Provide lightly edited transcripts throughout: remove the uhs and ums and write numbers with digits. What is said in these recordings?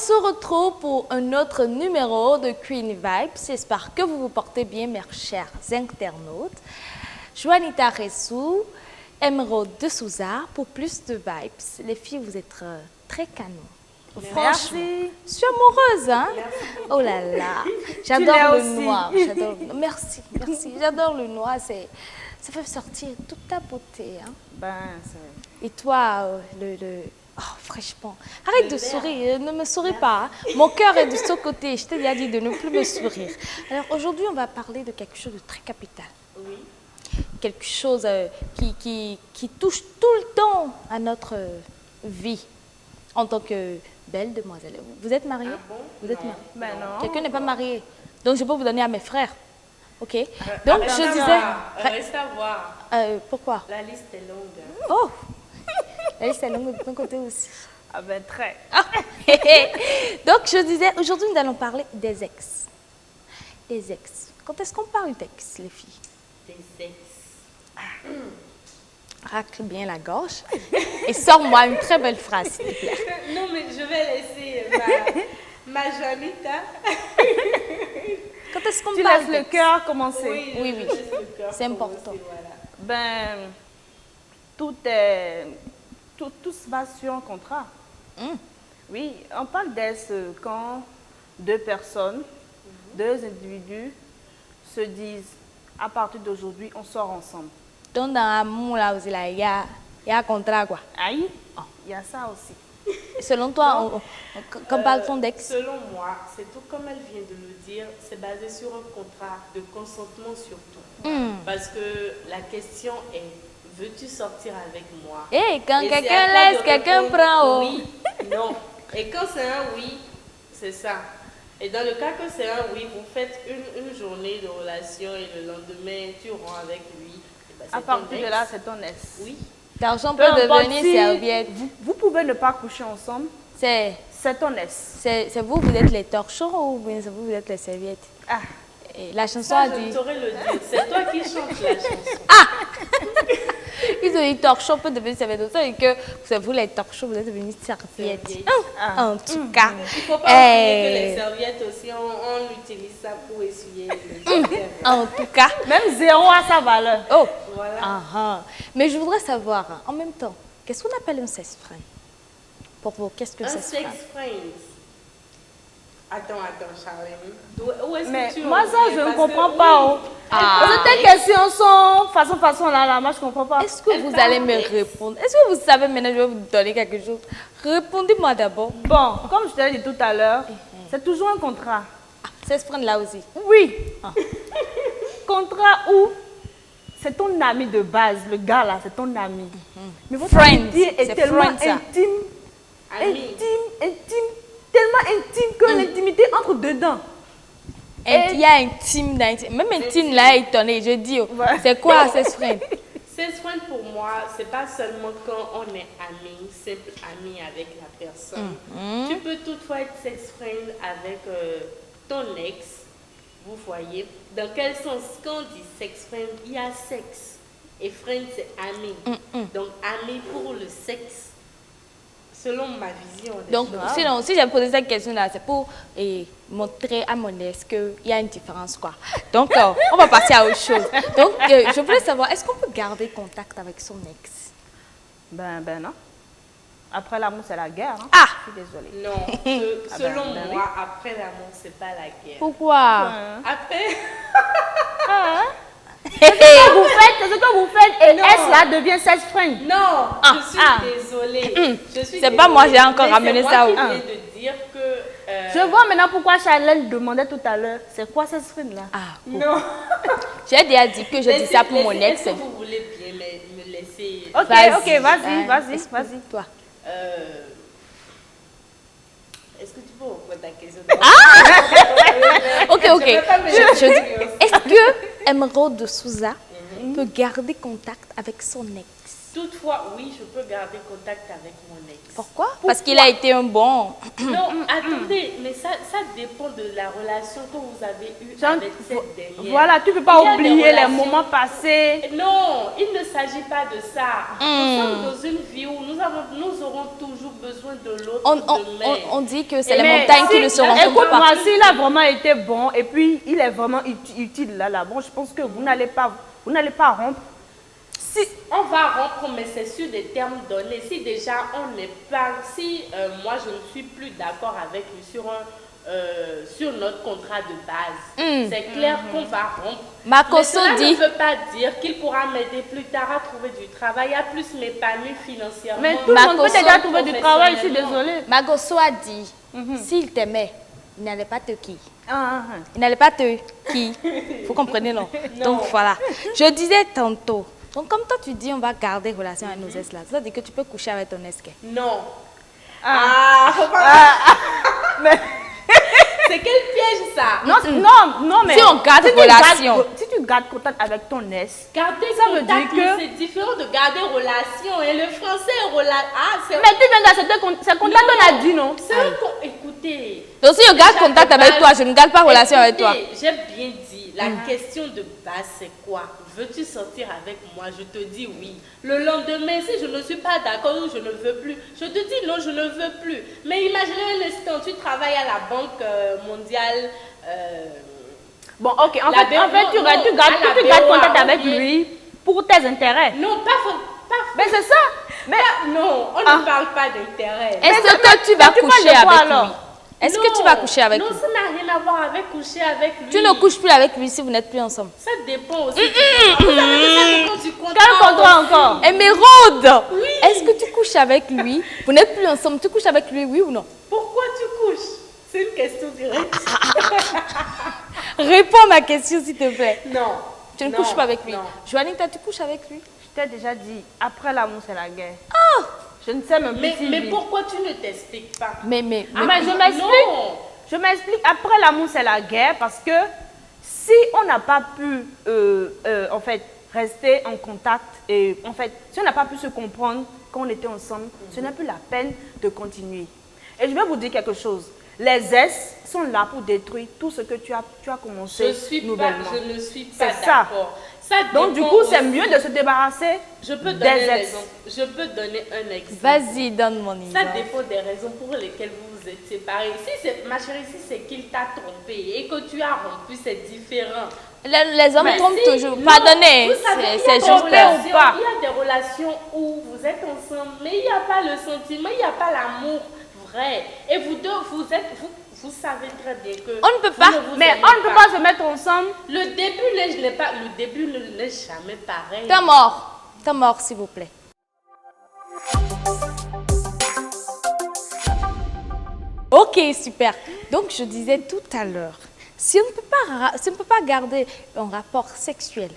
se retrouve pour un autre numéro de Queen Vibes. J'espère que vous vous portez bien, mes chers internautes. Juanita Ressou, Emeraude de Souza pour plus de vibes. Les filles, vous êtes très canon. Franchement, je suis amoureuse, hein? Oh là là, j'adore le noir. Merci, merci. J'adore le noir, ça fait sortir toute ta beauté, hein? Et toi, oh, franchement, arrête de sourire, ne me souris pas. Hein? Mon cœur est de ce côté, je t'ai déjà dit de ne plus me sourire. Alors aujourd'hui, on va parler de quelque chose de très capital. Oui. Quelque chose qui touche tout le temps à notre vie en tant que belle demoiselle. Vous êtes mariée? Ah bon? Vous êtes non. mariée? Ben non. Quelqu'un n'est pas marié. Donc je peux vous donner à mes frères. Ok? Donc je disais... Reste à voir. Pourquoi? La liste est longue. Oh! La liste est longue de ton côté aussi. Ah ben très. Donc je disais, aujourd'hui nous allons parler des ex. Les ex. Quand est-ce qu'on parle d'ex, les filles? Des ex. Racle bien la gorge et sors-moi une très belle phrase, s'il te plaît. Non, mais je vais laisser ma Janita. Quand est-ce qu'on Tu parle laisses le d'ex? cœur commencer. Oui, Oui, je oui. laisse le cœur C'est commencer, important. Voilà. Ben, tout se base sur un contrat. Oui, on parle d'est quand deux personnes, deux individus se disent à partir d'aujourd'hui, on sort ensemble. Donc dans l'amour, là aussi, là, il y a un contrat, quoi. Aïe, il y a ça aussi. Selon toi, quand parle-t-on d'ex? Selon moi, c'est tout comme elle vient de le dire, c'est basé sur un contrat de consentement surtout. Parce que la question est, veux-tu sortir avec moi? Et quand Et c'est quelqu'un à toi laisse, de quelqu'un répondre prend. Oh. Oui, non. Et quand c'est un oui, c'est ça. Et dans le cas que c'est un oui, vous faites une journée de relation et le lendemain, tu rends avec lui. Et ben, À c'est partir ton de ex. là, c'est ton ex. Oui. L'argent Peu peut importe devenir si serviette. vous pouvez ne pas coucher ensemble, C'est ton ex. vous, vous êtes les torchons ou bien c'est vous, vous êtes les serviettes? Ah, Et la chanson Ça, a je dit... ne saurais le dire. C'est toi qui chantes la chanson. Ils ont dit torchon peut devenir serviette. Ça veut dire que c'est vous les torchons, vous êtes devenus serviettes. Serviette. En tout cas. Il ne faut pas oublier que les serviettes aussi, on utilise ça pour essuyer les serviettes. En tout cas. même zéro à sa valeur. Oh. Voilà. Ah, ah. Mais je voudrais savoir, hein, en même temps, qu'est-ce qu'on appelle un sex friend? Pour vous, qu'est-ce que Un sex sex friend? friends. Attends, Charlène. Où est-ce Mais que tu moi, en ça, viens? je ne Parce comprends que pas. oui, Oh. Parce que tes questions sont façon là, moi, je ne comprends pas. Est-ce que vous allez me répondre? Est-ce que vous savez maintenant, je vais vous donner quelque chose? Répondez-moi d'abord. Bon, comme je te l'ai dit tout à l'heure, c'est toujours un contrat. Sex friend là aussi. Oui. Contrat où c'est ton ami de base, le gars là, c'est ton ami. Mais votre Friends, amitié est c'est tellement friends, ça. Ami. tellement intime que l'intimité entre dedans. Il y a intime, même intime là, étonné. Je dis, oh, Ouais. c'est quoi sex friend? Sex friend pour moi, c'est pas seulement quand on est amis, simple ami avec la personne. Tu peux toutefois être sex friend avec ton ex. Vous voyez, dans quel sens, quand on dit sex friend, il y a sexe. Et friend, c'est ami. Donc, ami pour le sexe. Selon ma vision. des Donc, choses. sinon, si j'ai posé cette question-là, c'est pour montrer à mon ex qu'il y a une différence, quoi. Donc, on va passer à autre chose. Donc, je voulais savoir, est-ce qu'on peut garder contact avec son ex? Ben non. Après l'amour, c'est la guerre. Hein. Ah! Je suis désolée. Non, selon ben moi, après l'amour, c'est pas la guerre. Pourquoi? Après, C'est ce que vous faites et S là devient sex friend. non, je suis désolée. Je suis C'est pas moi, j'ai encore Mais ramené c'est ça moi au- qui viens de dire que... Je vois maintenant pourquoi Charlène demandait tout à l'heure, c'est quoi sex friend là? Ah, bon. Non. J'ai déjà dit que je dis ça pour mon ex. Est-ce que vous voulez bien me laisser... Ok, Vas-y, vas-y. Toi. Est-ce que tu peux reprendre ta question? Ok. Je vais pas me Je dis, laisser. est-ce que Emeraude de Souza peut garder contact avec son ex? Toutefois, oui, je peux garder contact avec mon ex. Pourquoi? Parce qu'il a été un bon. Non, attendez, mais ça dépend de la relation que vous avez eue avec cette dernière. Voilà, tu ne peux pas Il y a des oublier les relations- moments passés. Non, il ne s'agit pas de ça. Nous sommes dans une vie où nous aurons toujours besoin de l'autre demain. On dit que c'est les Mais montagnes qui ne se rencontrent écoute-moi, pas. s'il a vraiment été bon et puis il est vraiment utile là, bon, je pense que vous n'allez pas rompre. Si on va rompre, mais c'est sur des termes donnés. Si déjà on n'est pas, si moi je ne suis plus d'accord avec lui sur notre contrat de base, c'est clair qu'on va rompre. Makosso Mais cela dit- ne veut pas dire qu'il pourra m'aider plus tard à trouver du travail, à plus m'épanouir financièrement. Mais tout le monde peut Makosso, déjà trouver du travail, je suis désolée. Magosso a dit, s'il t'aimait, il n'allait pas te qui. Ah, Il n'allait pas te qui. Vous comprenez, non? Donc voilà. Je disais tantôt, donc comme toi tu dis on va garder relation avec nos ex là, ça veut dire que tu peux coucher avec ton ex. Non. ah. Mais C'est quel piège ça? non, mais Si on garde relation. si tu gardes contact avec ton ex, Garder Ça veut contact, dire que- mais c'est différent de garder relation. Et le français est c'est mais tu viens d'accepter, c'est contact on a dit non. c'est un écoutez. Donc si je garde déjà contact de avec base- toi, je ne garde pas relation avec toi. Écoutez, j'ai bien dit, la question de base c'est quoi? Veux-tu sortir avec moi? Je te dis oui. Le lendemain, si je ne suis pas d'accord ou je ne veux plus, je te dis non, je ne veux plus. Mais imaginez un instant, tu travailles à la Banque mondiale. Bon, ok, en La fait, tu non, gardes à la contact BOA, avec oui. lui pour tes intérêts. Non, Mais c'est ça. Mais non, on ne parle pas d'intérêt. Est-ce Mais que tu vas tu parles coucher de quoi, avec lui? alors? Est-ce que tu vas coucher avec non, lui? ça n'a rien à voir avec coucher avec lui. Tu ne couches plus avec lui si vous n'êtes plus ensemble. Ça dépend aussi. Vous savez que ça dépend du contrat. quel contrat aussi. encore? Émeraude, Oui. est-ce que tu couches avec lui? Vous n'êtes plus ensemble, tu couches avec lui, oui ou non? Pourquoi tu couches? C'est une question directe. Réponds à ma question s'il te plaît. Non. Tu ne Non, couches pas avec lui. non. Joanita, tu couches avec lui? Je t'ai déjà dit, après l'amour, c'est la guerre. Je ne sais même plus s'il Mais vit. pourquoi tu ne t'expliques pas? Mais Mais je m'explique. Non. Je m'explique. Après l'amour, c'est la guerre parce que si on n'a pas pu, en fait, rester en contact et en fait, si on n'a pas pu se comprendre quand on était ensemble, ce n'est plus la peine de continuer. Et je vais vous dire quelque chose. Les ex sont là pour détruire tout ce que tu as commencé nouvellement. Je ne suis pas C'est ça. d'accord. Ça Donc du dépend coup, c'est aussi. mieux de se débarrasser Je peux des donner un ex. exemple. Je peux donner un exemple. vas-y, donne mon Ça exemple. dépend des raisons pour lesquelles vous vous êtes séparés. Si c'est, ma chérie, si c'est qu'il t'a trompé et que tu as rompu, c'est différent. Les hommes Mais trompent si- toujours. non, Pardonnez, vous savez, il y a c'est des juste. relations- ou pas. Il y a des relations où vous êtes ensemble, mais il n'y a pas le sentiment, il n'y a pas l'amour vrai. Et vous deux, vous savez très bien que. On ne peut vous pas, vous Mais aimez on ne peut pas se mettre ensemble. Le début n'est jamais pareil. T'es mort, s'il vous plaît. Ok, super. Donc, je disais tout à l'heure, si on ne peut pas garder un rapport sexuel,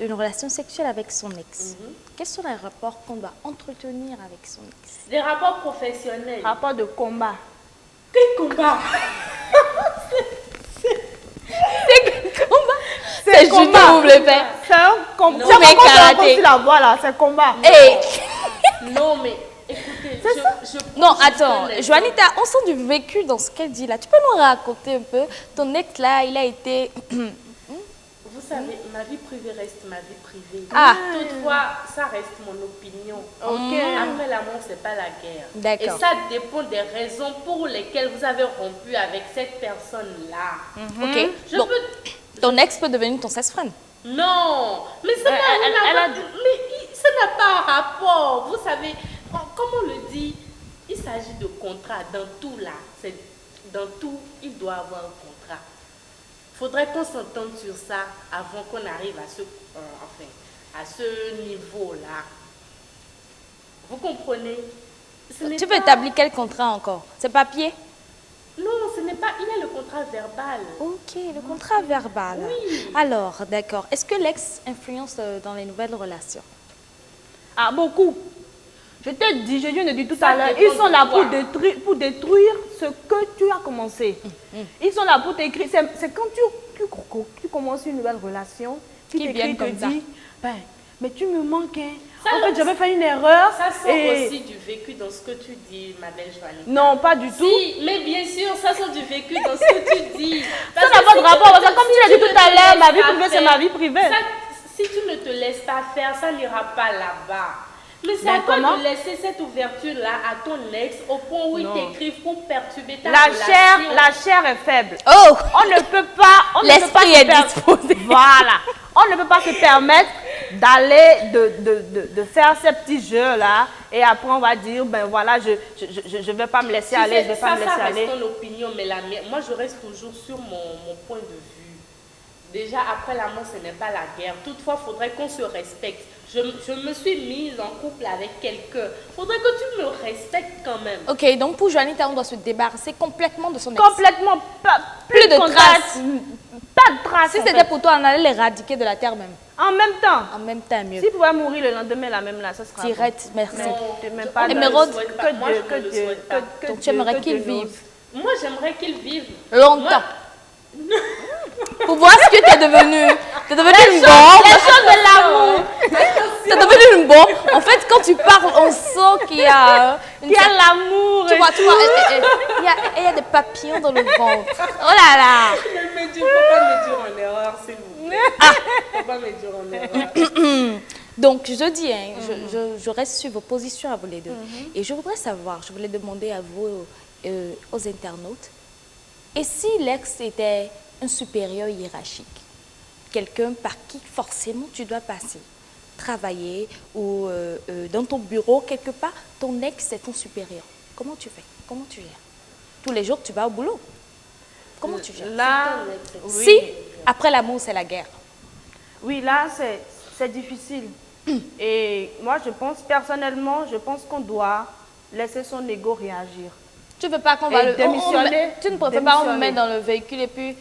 une relation sexuelle avec son ex, quels sont les rapports qu'on doit entretenir avec son ex? Des rapports professionnels. Rapport de combat. Quel combat? C'est juste vous le faire. C'est un combat. Non, C'est mais comme karaté. tu la vois là, c'est combat. Et Non, mais écoutez, je non, prends juste attends, un exemple. Joanita, on sent du vécu dans ce qu'elle dit là. Tu peux nous raconter un peu ton ex là, il a été. Vous savez, ma vie privée reste ma vie privée. Ah. Toutefois, ça reste mon opinion. Ok. Après l'amour, c'est pas la guerre. D'accord. Et ça dépend des raisons pour lesquelles vous avez rompu avec cette personne-là. Ok. Je Donc, peux... ton ex peut devenir ton sex-friend. Non, mais ça n'a elle a- mais ça n'a pas un rapport. Vous savez, comme on le dit, il s'agit de contrat dans tout là. Dans tout, il doit avoir un contrat. Il faudrait qu'on s'entende sur ça avant qu'on arrive à ce niveau-là. Vous comprenez? Ce n'est Tu peux pas- établir quel contrat encore? C'est papier? Non, ce n'est pas... Il y a le contrat verbal. Ok, le contrat verbal. Oui. Alors, d'accord. Est-ce que l'ex influence dans les nouvelles relations? Ah, beaucoup. Je t'ai dit, je viens de dire tout Ça à l'heure, dépend ils sont de là toi. pour détruire ce que tu as commencé. Ils sont là pour t'écrire. C'est quand tu commences une nouvelle relation, Qui t'écrit, viennent te comme ça. dit, ben, mais tu me manques, hein. Ça, En fait, j'avais fait une erreur. Ça sort aussi du vécu dans ce que tu dis, ma belle Joanie. Non, pas du tout. Si, mais bien sûr, ça sort du vécu dans ce que tu dis. Ça n'a pas de rapport, parce que comme tu l'as dit tout à l'heure, ma vie privée, c'est ma vie privée. Si tu ne te laisses pas faire, ça n'ira pas là-bas. Mais c'est Ben, à toi comment? de laisser cette ouverture-là à ton ex au point où il t'écrive pour perturber ta La relation. chair est faible. Oh, On ne peut pas. l'esprit est disposé. Voilà. On ne peut pas se permettre d'aller, de faire ces petits jeux-là. Et après, on va dire, ben voilà, je ne vais pas me laisser Tu aller, sais, je ne vais pas me laisser ça aller. reste ton opinion, mais la mienne, moi je reste toujours sur mon point de vue. Déjà, après l'amour, ce n'est pas la guerre. Toutefois, il faudrait qu'on se respecte. Je me suis mise en couple avec quelqu'un. Il faudrait que tu me respectes quand même. Ok, donc pour Juanita, on doit se débarrasser complètement de son ex. Complètement. Plus de contact, traces. Pas de traces. Si en c'était fait. pour toi, on allait l'éradiquer de la terre même. En même temps. En même temps, mieux. S'il pouvait mourir le lendemain, la même là, ça sera. Direct, merci. Bon. Non, Même pas on ne le Émeraude, souhaite pas. que Moi, Dieu, je ne que le Dieu, souhaite pas. Donc tu aimerais qu'il vive Moi, j'aimerais qu'il vive. longtemps. Pour voir ce que tu es devenu. Tu es devenu une bombe. Les choses de l'amour. Tu es devenu une bombe. En fait, quand tu parles, on sent qu'il y a Il y a l'amour. Tu vois, il y a des papillons dans le ventre. Oh là là. Ne me dis, faut pas me dire en erreur, s'il vous plaît. Faut pas me dire en erreur. Donc, je dis, hein, je reste sur vos positions à vous les deux. Et je voudrais savoir, je voulais demander à vous, aux internautes, et si l'ex était un supérieur hiérarchique, quelqu'un par qui forcément tu dois passer, travailler ou dans ton bureau, quelque part, ton ex est ton supérieur. Comment tu fais? Comment tu gères? Tous les jours, tu vas au boulot. Comment tu gères? Là, oui. Si, après l'amour, c'est la guerre. Oui, là, c'est difficile. Et moi, je pense, personnellement, je pense qu'on doit laisser son ego réagir. Tu ne veux pas qu'on va Et démissionner, tu ne préfères pas qu'on me démissionner. mette dans le véhicule et puis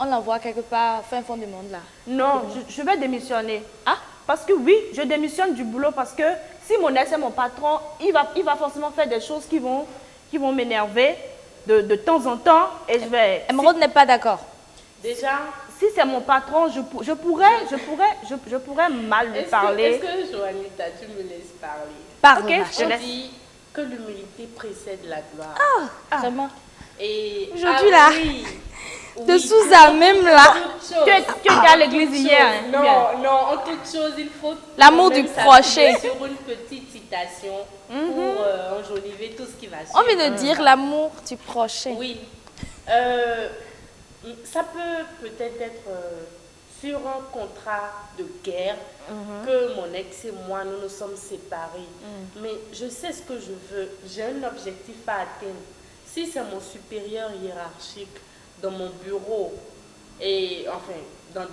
on l'envoie quelque part, fin fond du monde là. Non, je vais démissionner. Ah, Parce que oui, je démissionne du boulot parce que si mon ex est mon patron, il va forcément faire des choses qui vont m'énerver de temps en temps. Et je vais... Émeraude n'est pas d'accord. Déjà, Si c'est mon patron, je pourrais mal lui parler. est-ce que Joanita, tu me laisses parler? Parle, Ok, ma je chérie. On laisse. dit que l'humilité précède la gloire. Vraiment. Et Aujourd'hui, là, oui, De oui. Souza, même là. Tu étais à l'église hier. hein, bien. Non, en toute chose, il faut L'amour quand même du s'appuyer prochain. sur une petite citation pour enjoliver tout ce qui va suivre. On vient de dire l'amour du prochain. Oui. Ça peut-être être sur un contrat de guerre que mon ex et moi, nous nous sommes séparés. Mais je sais ce que je veux. J'ai un objectif à atteindre. Si c'est mon supérieur hiérarchique dans mon bureau, et enfin,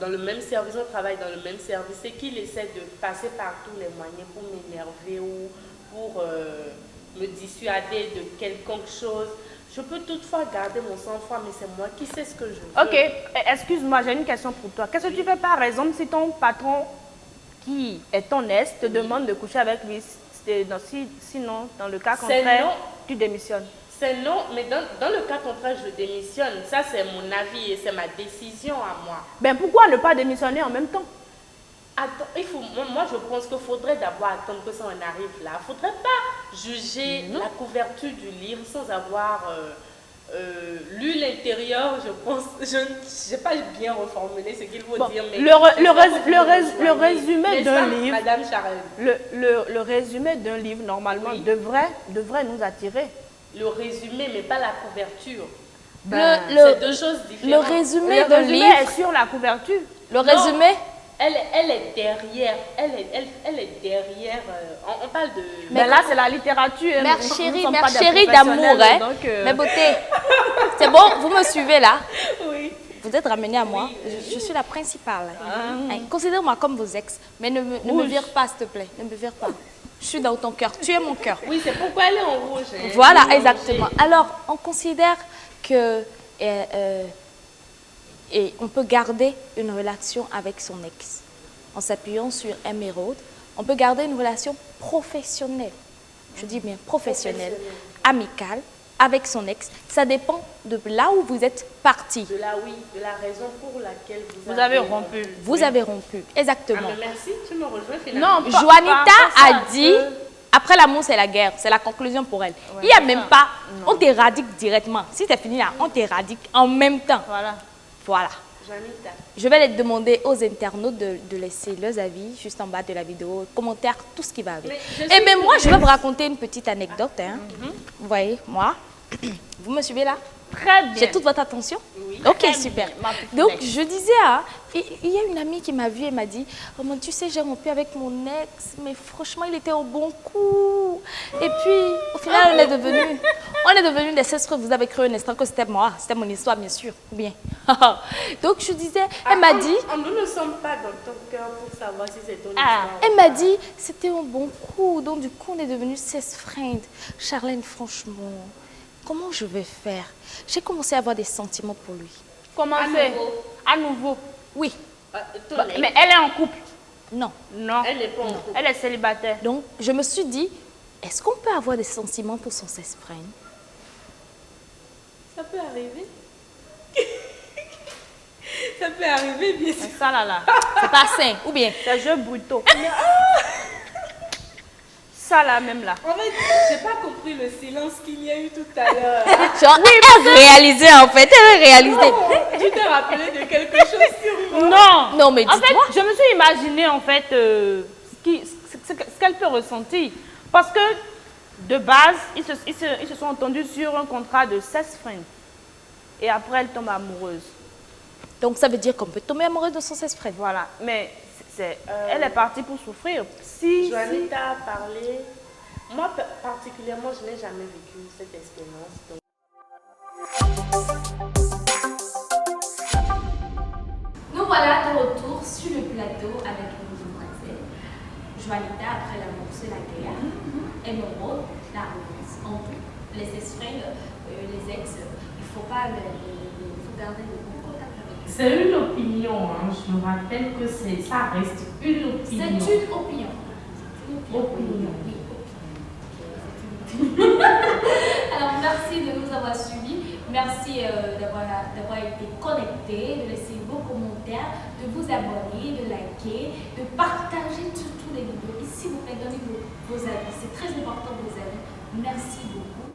dans le même service, on travaille dans le même service, et qu'il essaie de passer par tous les moyens pour m'énerver ou pour me dissuader de quelconque chose, je peux toutefois garder mon sang-froid, mais c'est moi qui sais ce que je veux. Ok, excuse-moi, j'ai une question pour toi. Qu'est-ce que tu fais par exemple si ton patron, qui est ton ex, te demande de coucher avec lui? Sinon, dans le cas C'est contraire, non. tu démissionnes. C'est non, mais dans le cas contraire, je démissionne. Ça, c'est mon avis et c'est ma décision à moi. Ben pourquoi ne pas démissionner en même temps? Attends, moi, je pense qu'il faudrait d'abord attendre que ça en arrive là. Il ne faudrait pas juger la couverture du livre sans avoir lu l'intérieur, je pense. Je n'ai pas bien reformulé ce qu'il faut Bon, dire. Mais le résumé N'est-ce d'un pas, livre, Madame Charelle, le résumé d'un livre, normalement, Oui. devrait nous attirer. le résumé, mais pas la couverture. Ben, C'est deux choses Le différentes. résumé le d'un résumé livre, est sur la couverture. le résumé, Elle est derrière. Elle est derrière. On parle de. Mais là, c'est la littérature. mère Nous chérie, sommes mère pas des chérie d'amour, professionnels, hein. donc, Mais beauté, c'est bon, vous me suivez là? Oui. Vous êtes ramenés à moi, je suis la principale. Hein, considère-moi comme vos ex, mais ne me vire pas, s'il te plaît, ne me vire pas. Je suis dans ton cœur, tu es mon cœur. Oui, c'est pourquoi elle est en rouge. Hein. Voilà, Elle est exactement. rangée. Alors, on considère que et on peut garder une relation avec son ex en s'appuyant sur Émeraude. On peut garder une relation professionnelle. Je dis bien professionnelle, amicale, avec son ex, ça dépend de là où vous êtes parti. De la raison pour laquelle vous avez rompu. Vous avez rompu, exactement. Ah, mais merci, tu me rejoins finalement. Non, Juanita a dit, après l'amour, c'est la guerre. C'est la conclusion pour elle. Ouais, il n'y a même pas, on t'éradique directement. Si c'est fini là, on t'éradique en même temps. Voilà. Juanita. Je vais les demander aux internautes de laisser leurs avis juste en bas de la vidéo, commentaires, tout ce qui va avec. Et bien moi, je vais vous raconter une petite anecdote. Hein. Vous voyez, moi, vous me suivez là? Très bien. J'ai toute votre attention? Oui. Ok, Très super. bien, Donc, je disais, il y a une amie qui m'a vue et m'a dit, oh, mais tu sais, j'ai rompu avec mon ex, mais franchement, il était au bon coup. Et puis, au final, on est devenu des sœurs. Vous avez cru un instant que c'était moi, c'était mon histoire, bien sûr. Ou bien. Donc, je disais, elle m'a dit... Nous ne sommes pas dans ton cœur pour savoir si c'est ton histoire. Elle m'a dit, c'était un bon coup. Donc, du coup, on est devenus 16 friends. Charlène, franchement... Comment je vais faire? J'ai commencé à avoir des sentiments pour lui. Comment c'est? À nouveau? Oui. Mais elle est en couple? Non. Non. Elle n'est pas en couple. Elle est célibataire. Donc, je me suis dit, est-ce qu'on peut avoir des sentiments pour son sex friend? Ça peut arriver. Ça peut arriver, bien sûr. Ça là. C'est pas sain, ou bien? C'est un jeu brutaux. Ça là, même là. En fait, j'ai pas compris le silence qu'il y a eu tout à l'heure. Genre, elle réalisait en fait, elle réalisait. Tu t'es rappelé de quelque chose sur moi? Non. Non, mais en fait, dis-moi. je me suis imaginé en fait ce qu'elle peut ressentir. Parce que de base, ils se sont entendus sur un contrat de 16 friends. Et après, elle tombe amoureuse. Donc, ça veut dire qu'on peut tomber amoureuse de son sex friend. Voilà. Mais elle est partie pour souffrir. Si Juanita a parlé. Moi, particulièrement, je n'ai jamais vécu cette expérience. Donc... Nous voilà de retour sur le plateau avec nos demoiselles. Juanita, après l'amour, c'est la guerre. Emeraude, la romance. En tout, les ex-friends, les ex, il ne faut pas faut garder le bon contact avec eux. C'est une opinion, hein. Je me rappelle que ça reste une opinion. C'est une opinion. Opinion. Oui, alors, merci de nous avoir suivis. Merci d'avoir été connectés, de laisser vos commentaires, de vous abonner, de liker, de partager surtout les vidéos. Et s'il vous plaît, donnez vos avis. C'est très important, vos avis. Merci beaucoup.